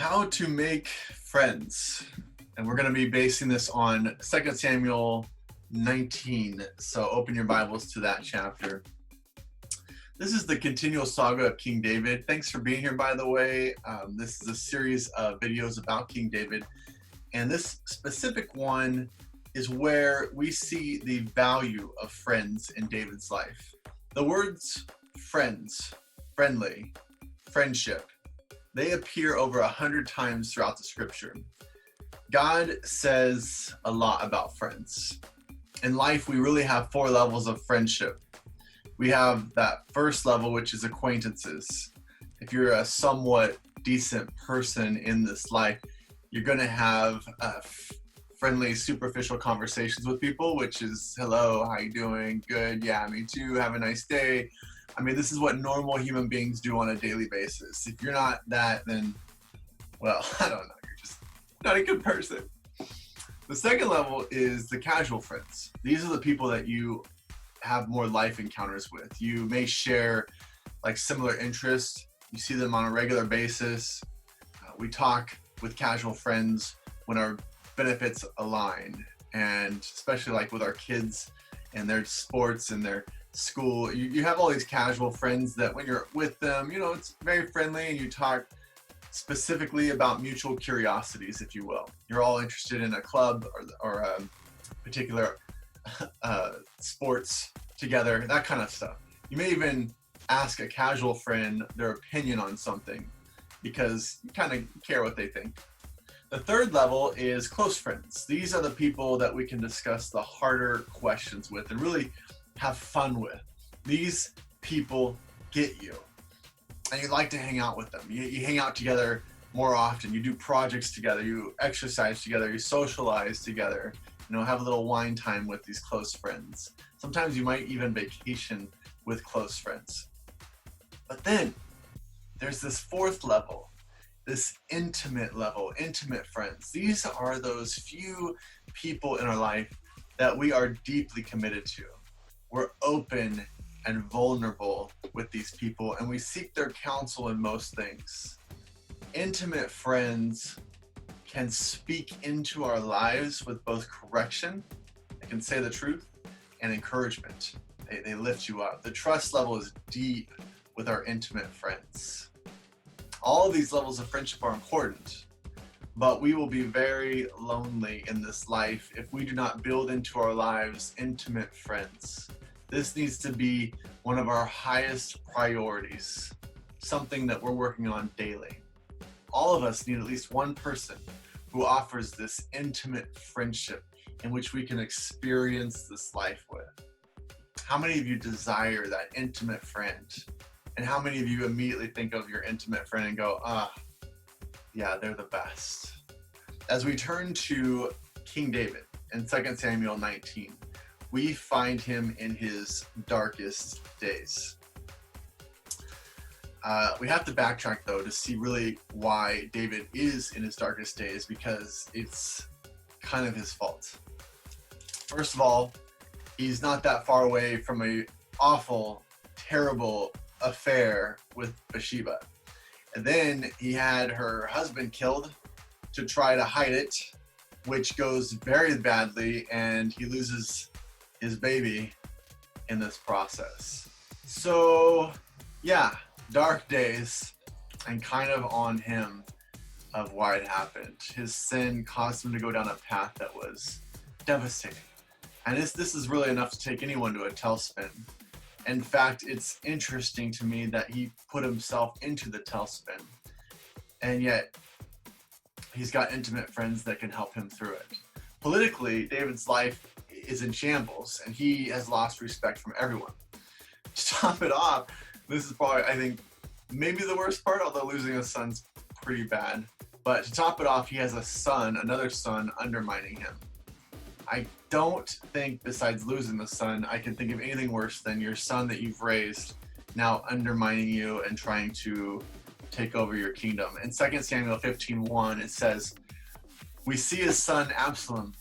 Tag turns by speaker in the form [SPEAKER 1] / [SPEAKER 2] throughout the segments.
[SPEAKER 1] How to make friends. And we're going to be basing this on 2 Samuel 19. So open your Bibles to that chapter. This is the continual saga of King David. Thanks for being here, by the way. This is a series of videos about King David. And this specific one is where we see the value of friends in David's life. The words friends, friendly, friendship, they appear over 100 times throughout the scripture. God says a lot about friends. In life, we really have 4 levels of friendship. We have that first level, which is acquaintances. If you're a somewhat decent person in this life, you're going to have friendly, superficial conversations with people, which is, hello, how you doing? Good, yeah, me too, have a nice day. I mean, this is what normal human beings do on a daily basis. If you're not that, then, well, I don't know, you're just not a good person. The second level is the casual friends. These are the people that you have more life encounters with. You may share like similar interests. You see them on a regular basis. We talk with casual friends when our benefits align, and especially like with our kids and their sports and their school, you have all these casual friends that when you're with them, you know, it's very friendly and you talk specifically about mutual curiosities, if you will. You're all interested in a club or a particular sports together, that kind of stuff. You may even ask a casual friend their opinion on something because you kind of care what they think. The third level is close friends. These are the people that we can discuss the harder questions with and really have fun with. These people get you, and you like to hang out with them. You hang out together more often. You do projects together. You exercise together. You socialize together. You know, have a little wine time with these close friends. Sometimes you might even vacation with close friends. But then there's this fourth level, this intimate level, intimate friends. These are those few people in our life that we are deeply committed to. We're open and vulnerable with these people, and we seek their counsel in most things. Intimate friends can speak into our lives with both correction, they can say the truth, and encouragement. They lift you up. The trust level is deep with our intimate friends. All of these levels of friendship are important, but we will be very lonely in this life if we do not build into our lives intimate friends. This needs to be one of our highest priorities, something that we're working on daily. All of us need at least one person who offers this intimate friendship in which we can experience this life with. How many of you desire that intimate friend? And how many of you immediately think of your intimate friend and go, yeah, they're the best? As we turn to King David in 2 Samuel 19, we find him in his darkest days. We have to backtrack though to see really why David is in his darkest days, because it's kind of his fault. First of all, he's not that far away from a awful, terrible affair with Bathsheba. And then he had her husband killed to try to hide it, which goes very badly, and he loses his baby in this process. So yeah, dark days, and kind of on him of why it happened. His sin caused him to go down a path that was devastating. And this is really enough to take anyone to a tailspin. In fact, it's interesting to me that he put himself into the tailspin, and yet he's got intimate friends that can help him through it. Politically, David's life is in shambles, and he has lost respect from everyone. To top it off, this is probably, I think, maybe the worst part, although losing a son's pretty bad. But to top it off, he has a son, another son, undermining him. I don't think, besides losing the son, I can think of anything worse than your son that you've raised now undermining you and trying to take over your kingdom. In 2 Samuel 15:1, it says, we see his son Absalom.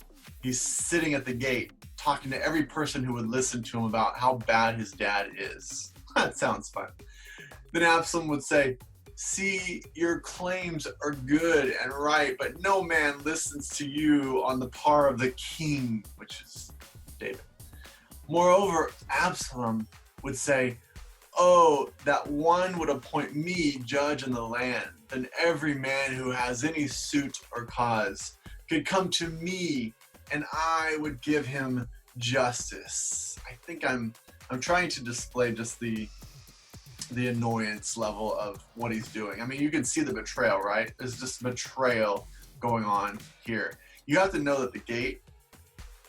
[SPEAKER 1] He's sitting at the gate talking to every person who would listen to him about how bad his dad is. That sounds fun. Then Absalom would say, See, your claims are good and right, but no man listens to you on the part of the king, which is David. Moreover, Absalom would say, oh, that one would appoint me judge in the land, then every man who has any suit or cause could come to me, and I would give him justice. I think I'm trying to display just the annoyance level of what he's doing. I mean, you can see the betrayal, right? There's just betrayal going on here. You have to know that the gate,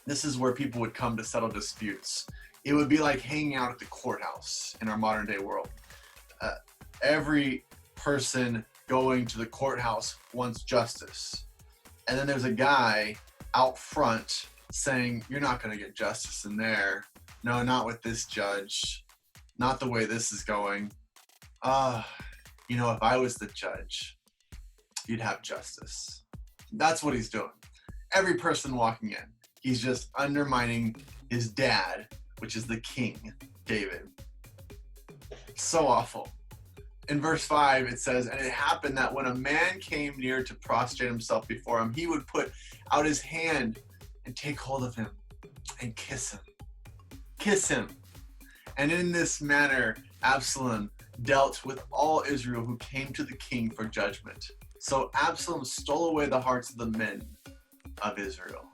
[SPEAKER 1] this is where people would come to settle disputes. It would be like hanging out at the courthouse in our modern day world. Every person going to the courthouse wants justice. And then there's a guy out front saying, you're not going to get justice in there. No, not with this judge. Not the way this is going. You know, if I was the judge, you'd have justice. That's what he's doing. Every person walking in, he's just undermining his dad, which is the king, David. So awful. In verse 5, it says, and it happened that when a man came near to prostrate himself before him, he would put out his hand and take hold of him and kiss him. Kiss him. And in this manner, Absalom dealt with all Israel who came to the king for judgment. So Absalom stole away the hearts of the men of Israel.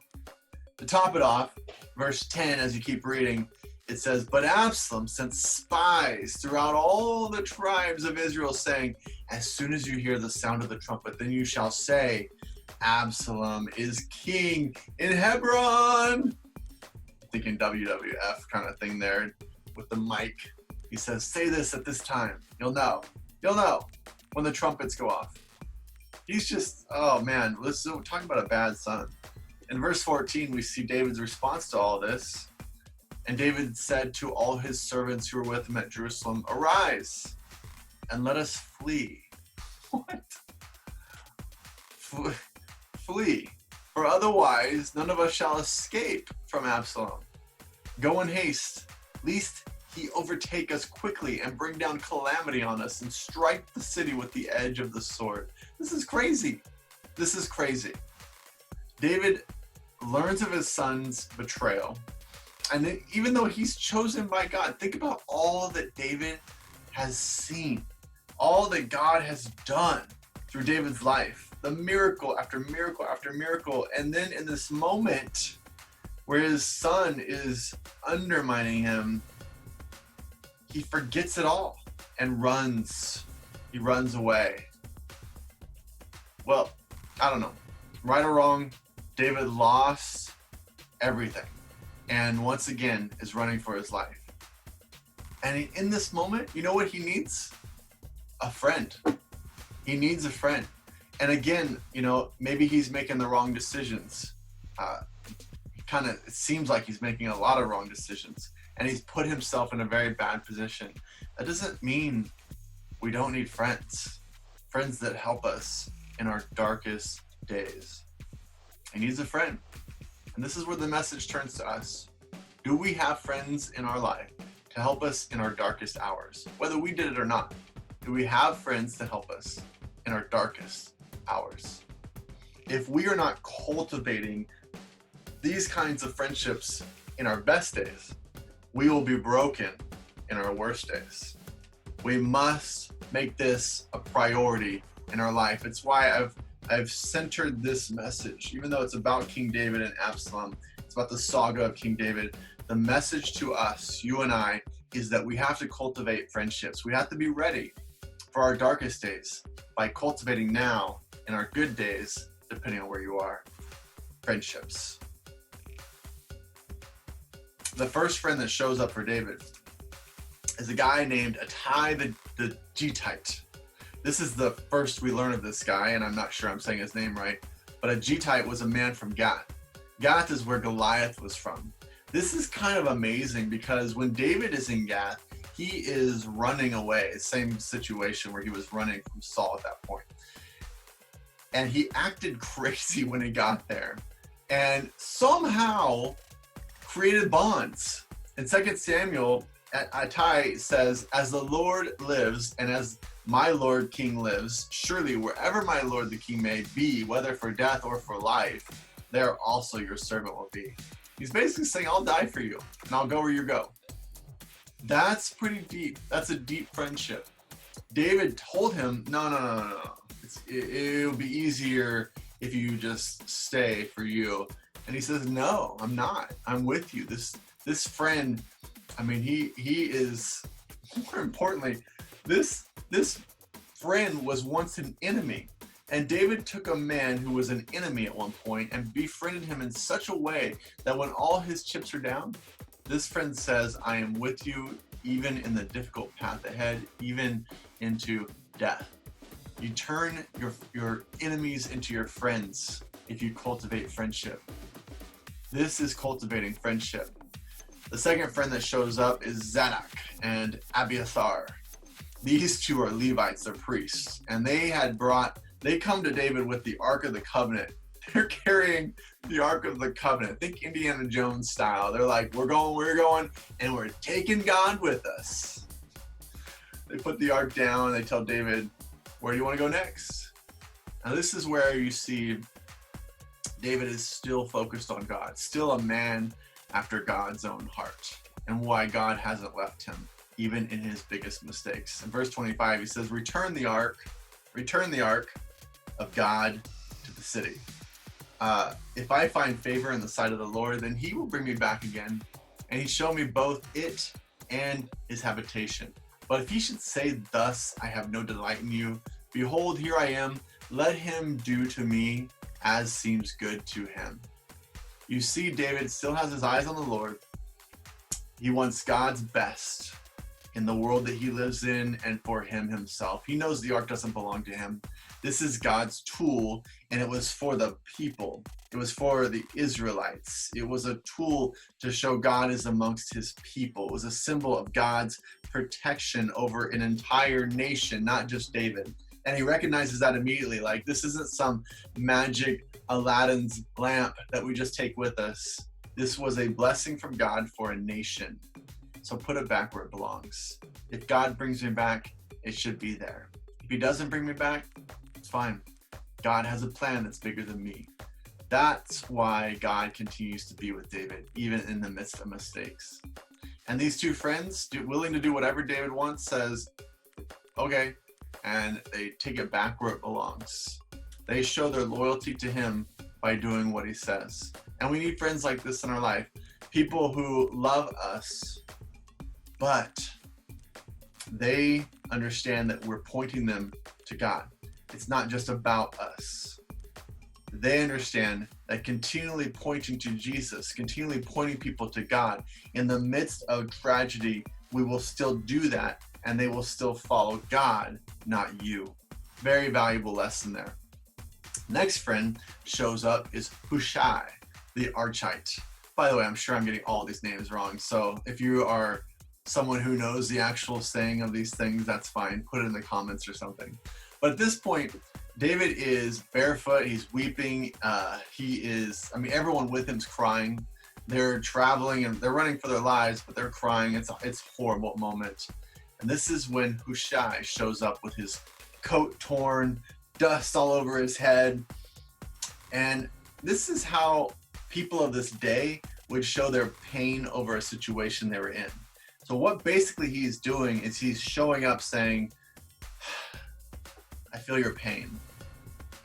[SPEAKER 1] To top it off, verse 10, as you keep reading, it says, but Absalom sent spies throughout all the tribes of Israel, saying, as soon as you hear the sound of the trumpet, then you shall say, Absalom is king in Hebron. Thinking WWF kind of thing there with the mic. He says, say this at this time. You'll know when the trumpets go off. He's just, oh man, we're talking about a bad son. In verse 14, we see David's response to all this. And David said to all his servants who were with him at Jerusalem, arise and let us flee. What? Flee. For otherwise, none of us shall escape from Absalom. Go in haste, lest he overtake us quickly and bring down calamity on us and strike the city with the edge of the sword. This is crazy. This is crazy. David learns of his son's betrayal. And then, even though he's chosen by God, think about all that David has seen, all that God has done through David's life, the miracle after miracle after miracle. And then in this moment where his son is undermining him, he forgets it all and runs. He runs away. Well, I don't know. Right or wrong, David lost everything. And once again is running for his life. And in this moment, you know what he needs? A friend. He needs a friend. And again, you know, maybe he's making the wrong decisions. It seems like he's making a lot of wrong decisions. And he's put himself in a very bad position. That doesn't mean we don't need friends. Friends that help us in our darkest days. He needs a friend. And this is where the message turns to us. Do we have friends in our life to help us in our darkest hours? Whether we did it or not, do we have friends to help us in our darkest hours? If we are not cultivating these kinds of friendships in our best days, we will be broken in our worst days. We must make this a priority in our life. It's why I've centered this message, even though it's about King David and Absalom, it's about the saga of King David. The message to us, you and I, is that we have to cultivate friendships. We have to be ready for our darkest days by cultivating now in our good days, depending on where you are, friendships. The first friend that shows up for David is a guy named Attai the Gittite. This is the first we learn of this guy, and I'm not sure I'm saying his name right, but a Gittite was a man from Gath. Gath is where Goliath was from. This is kind of amazing because when David is in Gath, he is running away. Same situation where he was running from Saul at that point. And he acted crazy when he got there and somehow created bonds. In 2 Samuel, Attai says, as the Lord lives and as my lord king lives, surely wherever my lord the king may be, whether for death or for life, there also your servant will be. He's basically saying, I'll die for you, and I'll go where you go. That's pretty deep. That's a deep friendship. David told him, no. It'll be easier if you just stay for you. And he says, no, I'm not. I'm with you. This friend, I mean, he is, more importantly, this friend was once an enemy. And David took a man who was an enemy at one point and befriended him in such a way that when all his chips are down, this friend says, I am with you even in the difficult path ahead, even into death. You turn your enemies into your friends if you cultivate friendship. This is cultivating friendship. The second friend that shows up is Zadok and Abiathar. These two are Levites, they're priests, and they come to David with the Ark of the Covenant. They're carrying the Ark of the Covenant. Think Indiana Jones style. They're like, we're going, and we're taking God with us. They put the Ark down, and they tell David, where do you want to go next? Now this is where you see David is still focused on God, still a man after God's own heart, and why God hasn't left him, even in his biggest mistakes. In verse 25, he says, return the ark of God to the city. If I find favor in the sight of the Lord, then he will bring me back again, and he showed me both it and his habitation. But if he should say, thus, I have no delight in you, behold, here I am, let him do to me as seems good to him. You see, David still has his eyes on the Lord. He wants God's best in the world that he lives in and for him himself. He knows the ark doesn't belong to him. This is God's tool, and it was for the people. It was for the Israelites. It was a tool to show God is amongst his people. It was a symbol of God's protection over an entire nation, not just David. And he recognizes that immediately. Like, this isn't some magic Aladdin's lamp that we just take with us. This was a blessing from God for a nation. So put it back where it belongs. If God brings me back, it should be there. If he doesn't bring me back, it's fine. God has a plan that's bigger than me. That's why God continues to be with David, even in the midst of mistakes. And these two friends, willing to do whatever David wants, says, okay, and they take it back where it belongs. They show their loyalty to him by doing what he says. And we need friends like this in our life. People who love us, but they understand that we're pointing them to God. It's not just about us. They understand that continually pointing to Jesus, continually pointing people to God, in the midst of tragedy, we will still do that, and they will still follow God, not you. Very valuable lesson there. Next friend shows up is Hushai, the Archite. By the way, I'm sure I'm getting all these names wrong, so if you are someone who knows the actual saying of these things, that's fine. Put it in the comments or something. But at this point, David is barefoot. He's weeping. Everyone with him's crying. They're traveling and they're running for their lives, but they're crying. It's a horrible moment. And this is when Hushai shows up with his coat torn, dust all over his head. And this is how people of this day would show their pain over a situation they were in. So what basically he's doing is he's showing up saying, I feel your pain.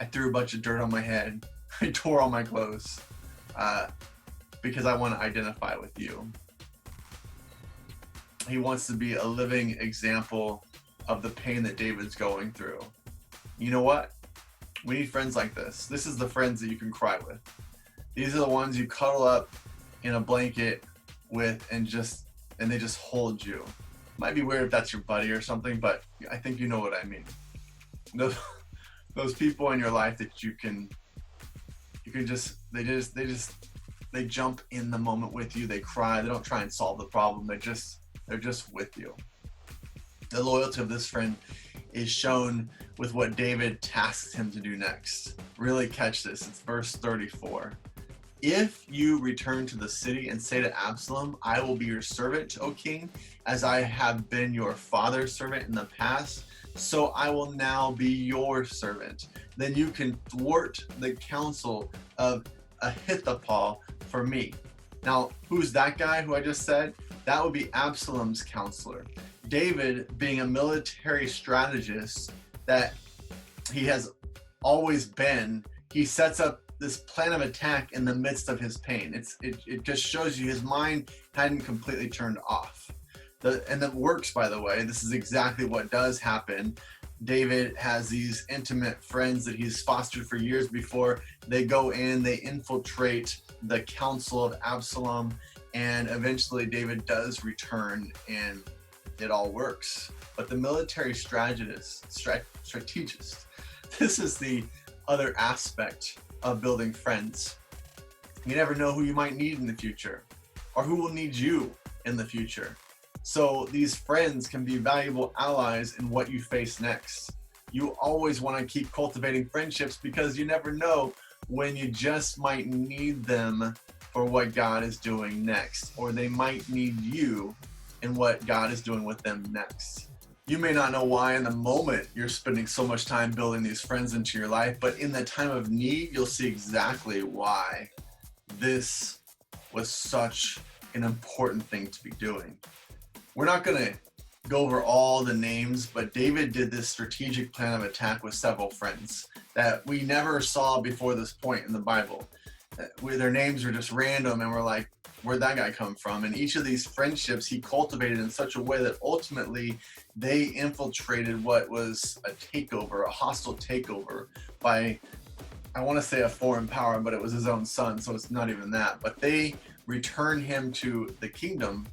[SPEAKER 1] I threw a bunch of dirt on my head. I tore all my clothes because I want to identify with you. He wants to be a living example of the pain that David's going through. You know what? We need friends like this. This is the friends that you can cry with. These are the ones you cuddle up in a blanket with and they just hold you. Might be weird if that's your buddy or something, but I think you know what I mean. Those people in your life that they jump in the moment with you. They cry. They don't try and solve the problem. They're just with you. The loyalty of this friend is shown with what David tasks him to do next. Really catch this. It's verse 34. If you return to the city and say to Absalom, I will be your servant, O king, as I have been your father's servant in the past, so I will now be your servant. Then you can thwart the counsel of Ahithophel for me. Now, who's that guy who I just said? That would be Absalom's counselor. David, being a military strategist that he has always been, he sets up this plan of attack in the midst of his pain. It just shows you his mind hadn't completely turned off. And that works, by the way. This is exactly what does happen. David has these intimate friends that he's fostered for years before. They go in, they infiltrate the council of Absalom, and eventually David does return and it all works. But the military strategist, this is the other aspect of building friends. You never know who you might need in the future or who will need you in the future. So these friends can be valuable allies in what you face next. You always want to keep cultivating friendships because you never know when you just might need them for what God is doing next, or they might need you in what God is doing with them next. You may not know why in the moment you're spending so much time building these friends into your life, but in the time of need, you'll see exactly why this was such an important thing to be doing. We're not going to go over all the names, but David did this strategic plan of attack with several friends that we never saw before this point in the Bible. Where their names were just random and we're like, where'd that guy come from? And each of these friendships he cultivated in such a way that ultimately they infiltrated what was a takeover, a hostile takeover by, I want to say a foreign power, but it was his own son, so it's not even that. But they returned him to the kingdom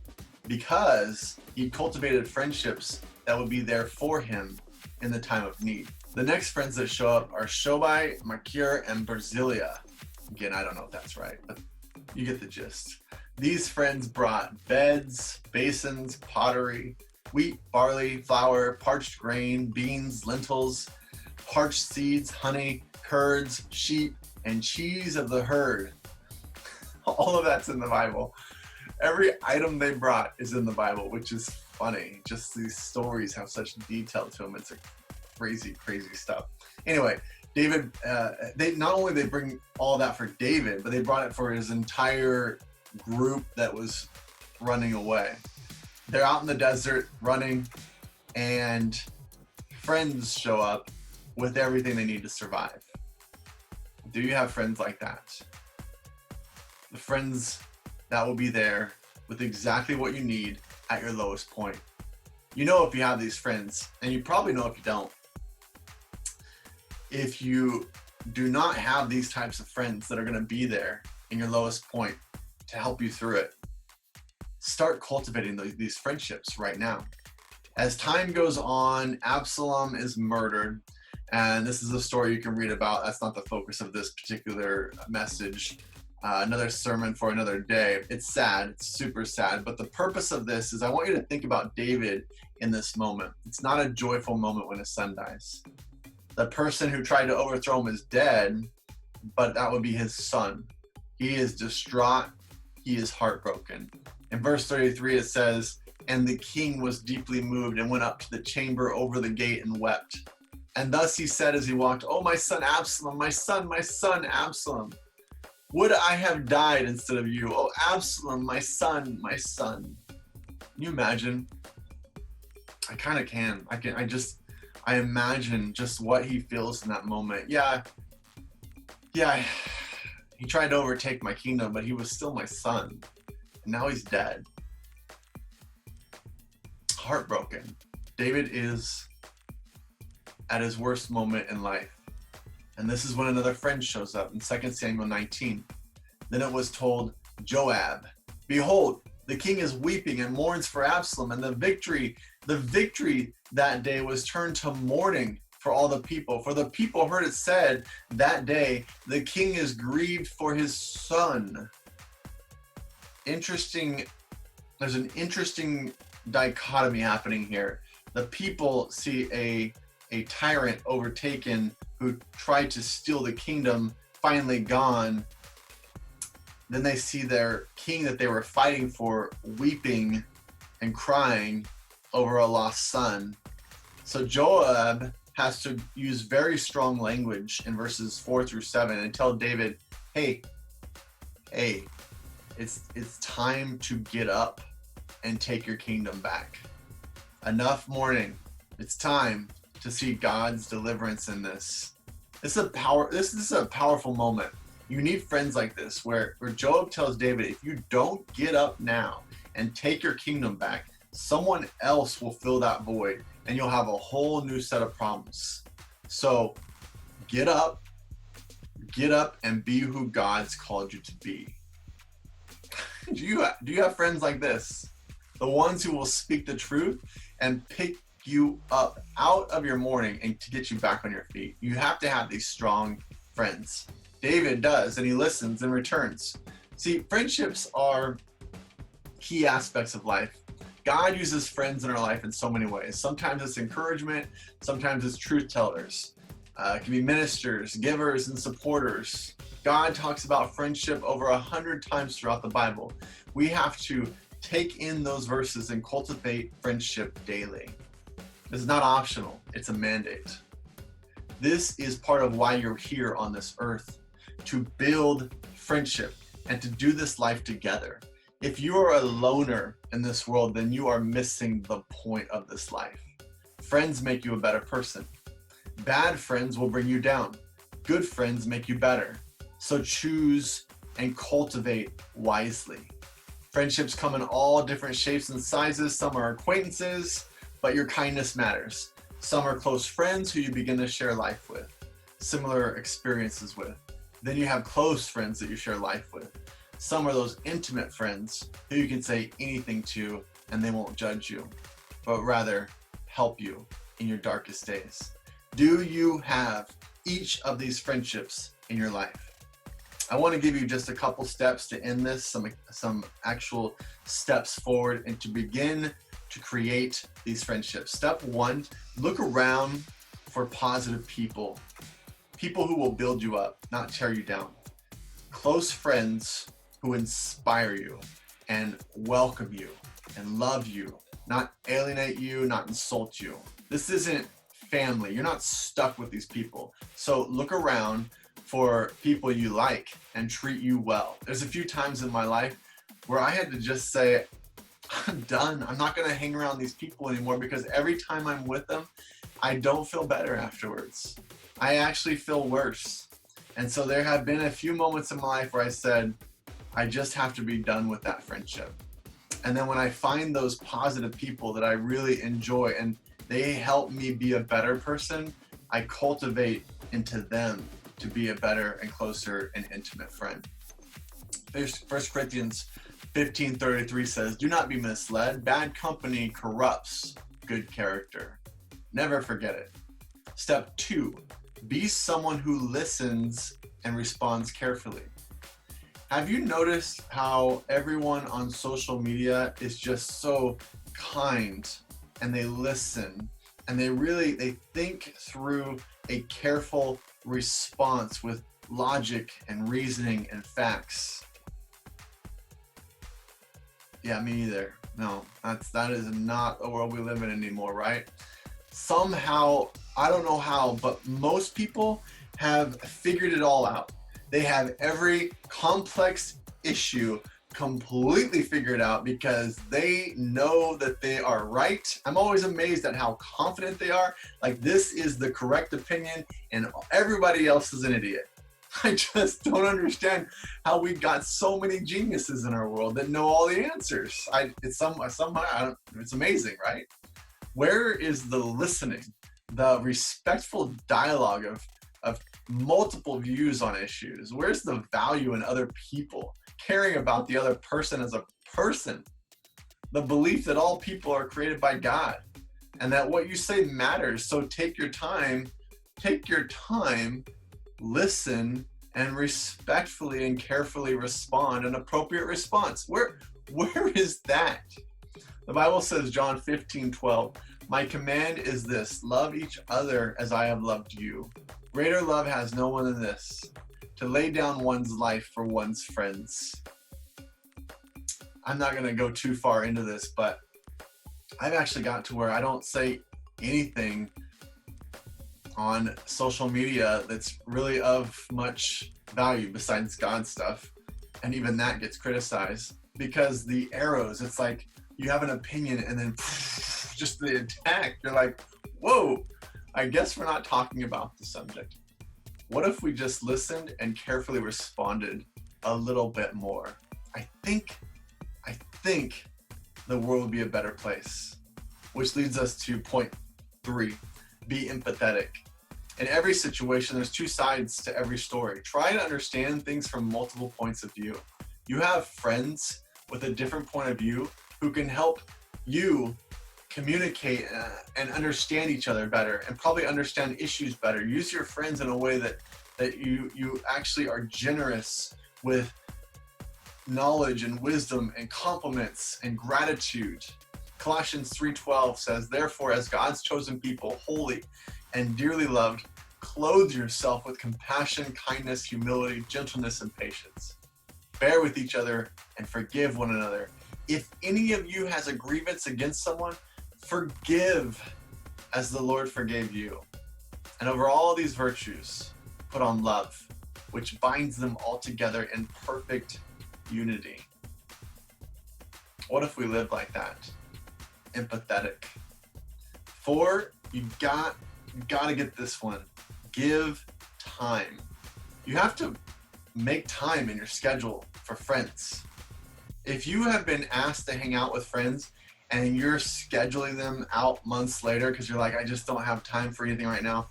[SPEAKER 1] because he cultivated friendships that would be there for him in the time of need. The next friends that show up are Shobai, Machir, and Barzillai. Again, I don't know if that's right, but you get the gist. These friends brought beds, basins, pottery, wheat, barley, flour, parched grain, beans, lentils, parched seeds, honey, curds, sheep, and cheese of the herd. All of that's in the Bible. Every item they brought is in the Bible, which is funny. Just these stories have such detail to them. It's a crazy, crazy stuff. Anyway, David, they not only they bring all that for David, but they brought it for his entire group that was running away. They're out in the desert running, and friends show up with everything they need to survive. Do you have friends like that? The friends that will be there with exactly what you need at your lowest point. You know if you have these friends, and you probably know if you don't. If you do not have these types of friends that are going to be there in your lowest point to help you through it, start cultivating these friendships right now. As time goes on, Absalom is murdered, and this is a story you can read about. That's not the focus of this particular message. Another sermon for another day. It's sad, it's super sad, but the purpose of this is I want you to think about David in this moment. It's not a joyful moment when his son dies. The person who tried to overthrow him is dead, but that would be his son. He is distraught, he is heartbroken. In verse 33 it says, "And the king was deeply moved and went up to the chamber over the gate and wept. And thus he said as he walked, 'Oh, my son Absalom, my son Absalom. Would I have died instead of you? Oh, Absalom, my son, my son.'" Can you imagine? I kind of can. I imagine just what he feels in that moment. Yeah, he tried to overtake my kingdom, but he was still my son. And now he's dead. Heartbroken. David is at his worst moment in life. And this is when another friend shows up in 2 Samuel 19. Then it was told Joab, "Behold, the king is weeping and mourns for Absalom, and the victory that day was turned to mourning for all the people. For the people heard it said that day, the king is grieved for his son." Interesting. There's an interesting dichotomy happening here. The people see a tyrant overtaken who tried to steal the kingdom, finally gone. Then they see their king that they were fighting for weeping and crying over a lost son. So Joab has to use very strong language in verses 4 through 7 and tell David, hey, hey, it's time to get up and take your kingdom back. Enough mourning. It's time to see God's deliverance in this. This is a powerful moment. You need friends like this where Joab tells David, if you don't get up now and take your kingdom back, someone else will fill that void and you'll have a whole new set of problems. So get up and be who God's called you to be. Do you have friends like this? The ones who will speak the truth and pick you up out of your mourning and to get you back on your feet. You have to have these strong friends. David does, and he listens and returns. See, friendships are key aspects of life. God uses friends in our life in so many ways. Sometimes it's encouragement, sometimes it's truth tellers. It can be ministers, givers, and supporters. God talks about friendship over 100 times throughout the Bible. We have to take in those verses and cultivate friendship daily. This is not optional, it's a mandate. This is part of why you're here on this earth, to build friendship and to do this life together. If you are a loner in this world, then you are missing the point of this life. Friends make you a better person. Bad friends will bring you down. Good friends make you better. So choose and cultivate wisely. Friendships come in all different shapes and sizes. Some are acquaintances, but your kindness matters. Some are close friends who you begin to share life with, similar experiences with. Then you have close friends that you share life with. Some are those intimate friends who you can say anything to and they won't judge you, but rather help you in your darkest days. Do you have each of these friendships in your life? I want to give you just a couple steps to end this, some actual steps forward and to begin to create these friendships. Step 1, look around for positive people who will build you up, not tear you down. Close friends who inspire you and welcome you and love you, not alienate you, not insult you. This isn't family. You're not stuck with these people. So look around for people you like and treat you well. There's a few times in my life where I had to just say, I'm done. I'm not going to hang around these people anymore because every time I'm with them, I don't feel better afterwards. I actually feel worse. And so there have been a few moments in my life where I said, I just have to be done with that friendship. And then when I find those positive people that I really enjoy and they help me be a better person, I cultivate into them to be a better and closer and intimate friend. 1 Corinthians 15:33 says, do not be misled. Bad company corrupts good character. Never forget it. Step 2, be someone who listens and responds carefully. Have you noticed how everyone on social media is just so kind and they listen and they think through a careful response with logic and reasoning and facts? Yeah, me either. No, that is not the world we live in anymore, right? Somehow, I don't know how, but most people have figured it all out. They have every complex issue completely figured out because they know that they are right. I'm always amazed at how confident they are. Like, this is the correct opinion and everybody else is an idiot. I just don't understand how we got so many geniuses in our world that know all the answers. It's amazing, right? Where is the listening, the respectful dialogue of multiple views on issues? Where's the value in other people, caring about the other person as a person? The belief that all people are created by God and that what you say matters. So take your time, listen, and respectfully and carefully respond an appropriate response. Where is that? The Bible says, John 15:12, my command is this, love each other as I have loved you. Greater love has no one than this, to lay down one's life for one's friends. I'm not going to go too far into this, but I've actually got to where I don't say anything on social media that's really of much value besides God stuff. And even that gets criticized because the arrows, it's like you have an opinion and then just the attack. You're like, whoa, I guess we're not talking about the subject. What if we just listened and carefully responded a little bit more? I think the world would be a better place. Which leads us to point 3, be empathetic. In every situation, there's 2 sides to every story. Try to understand things from multiple points of view. You have friends with a different point of view who can help you communicate and understand each other better and probably understand issues better. Use your friends in a way that you actually are generous with knowledge and wisdom and compliments and gratitude. Colossians 3:12 says, therefore, as God's chosen people, holy and dearly loved, clothe yourself with compassion, kindness, humility, gentleness, and patience. Bear with each other and forgive one another. If any of you has a grievance against someone, forgive as the Lord forgave you. And over all these virtues, put on love, which binds them all together in perfect unity. What if we lived like that? Empathetic. 4, you gotta get this one. Give time. You have to make time in your schedule for friends. If you have been asked to hang out with friends and you're scheduling them out months later because you're like, I just don't have time for anything right now,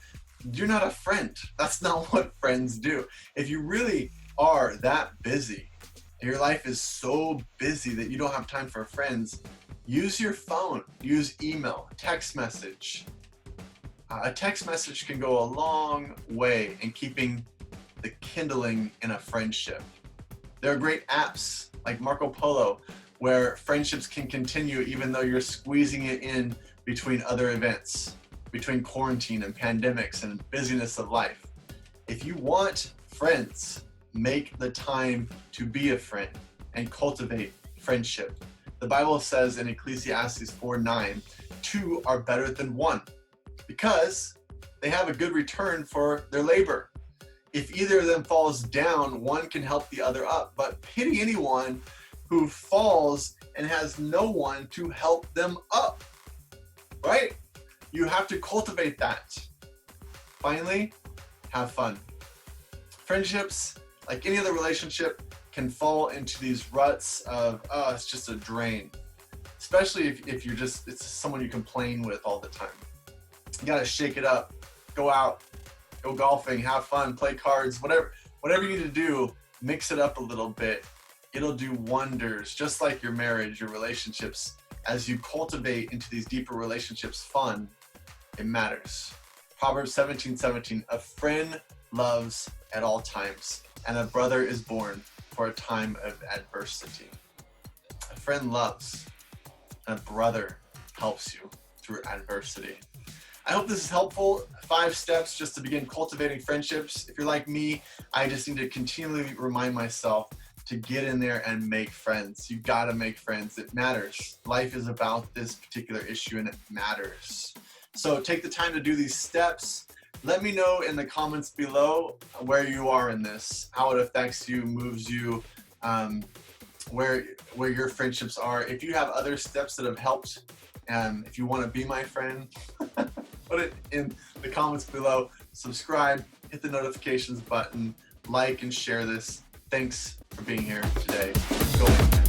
[SPEAKER 1] you're not a friend. That's not what friends do. If you really are that busy, your life is so busy that you don't have time for friends, use your phone, use email, text message. A text message can go a long way in keeping the kindling in a friendship. There are great apps like Marco Polo where friendships can continue even though you're squeezing it in between other events, between quarantine and pandemics and busyness of life. If you want friends, make the time to be a friend and cultivate friendship. The Bible says in Ecclesiastes 4:9, 2 are better than 1 because they have a good return for their labor. If either of them falls down, one can help the other up, but pity anyone who falls and has no one to help them up, right? You have to cultivate that. Finally, have fun. Friendships, like any other relationship, can fall into these ruts of, oh, it's just a drain. Especially if you're just, it's someone you complain with all the time. You gotta shake it up, go out, go golfing, have fun, play cards, whatever you need to do, mix it up a little bit. It'll do wonders, just like your marriage, your relationships. As you cultivate into these deeper relationships fun, it matters. Proverbs 17:17, a friend loves at all times, and a brother is born for a time of adversity. A friend loves, and a brother helps you through adversity. I hope this is helpful. 5 steps just to begin cultivating friendships. If you're like me, I just need to continually remind myself to get in there and make friends. You gotta make friends. It matters. Life is about this particular issue and it matters. So take the time to do these steps. Let me know in the comments below where you are in this, how it affects you, moves you, where your friendships are. If you have other steps that have helped, if you want to be my friend, put it in the comments below. Subscribe, hit the notifications button, like and share this. Thanks for being here today. Go ahead.